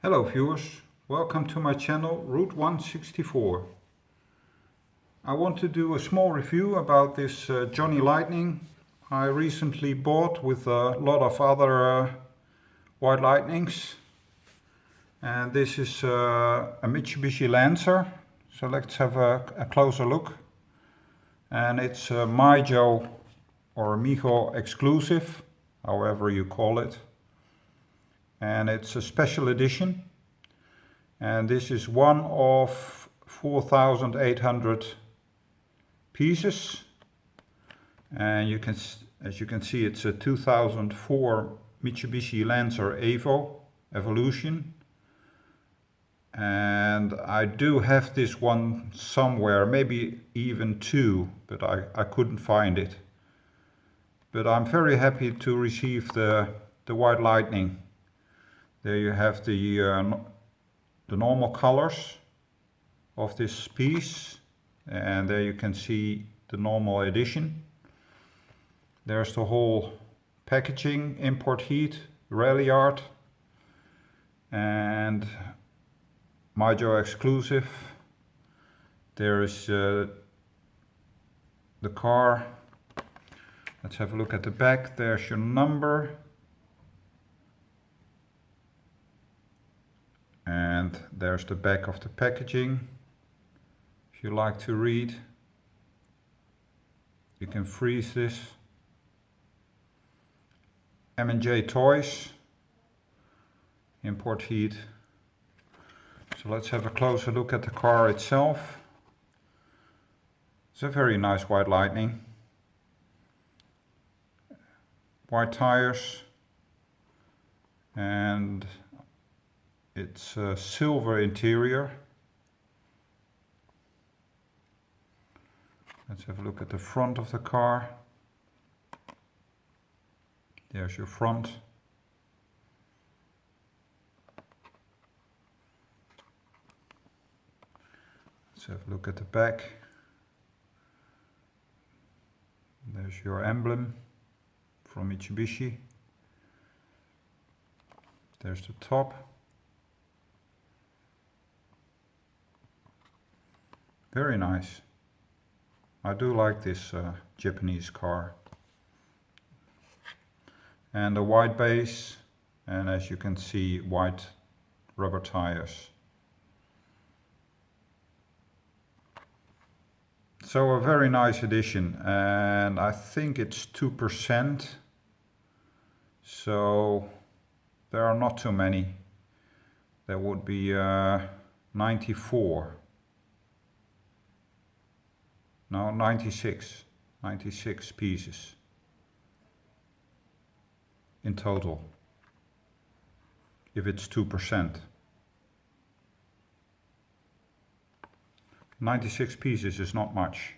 Hello viewers, welcome to my channel Route 164. I want to do a small review about this Johnny Lightning I recently bought with a lot of other White Lightnings. And this is a Mitsubishi Lancer, so let's have a closer look. And it's a MiJo or MiJo exclusive, however you call it. And it's a special edition, and this is one of 4,800 pieces, and as you can see, it's a 2004 Mitsubishi Lancer Evolution, and I do have this one somewhere, maybe even two, but I couldn't find it. But I'm very happy to receive the White Lightning. There you have the normal colors of this piece, and there you can see the normal edition. There's the whole packaging, import heat, Ralliart, and MiJo exclusive. There is the car. Let's have a look at the back. There's your number. And there's the back of the packaging. If you like to read, you can freeze this. M&J Toys, import heat. So let's have a closer look at the car itself. It's a very nice White Lightning. White tires, and it's a silver interior. Let's have a look at the front of the car. There's your front. Let's have a look at the back. There's your emblem from Mitsubishi. There's the top. Very nice. I do like this Japanese car. And a white base, and as you can see, white rubber tires. So a very nice edition, and I think it's 2%. So there are not too many. There would be 94. No, 96 pieces in total, if it's 2%. 96 pieces is not much.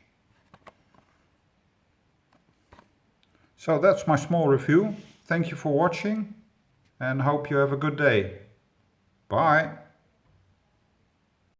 So that's my small review. Thank you for watching and hope you have a good day. Bye.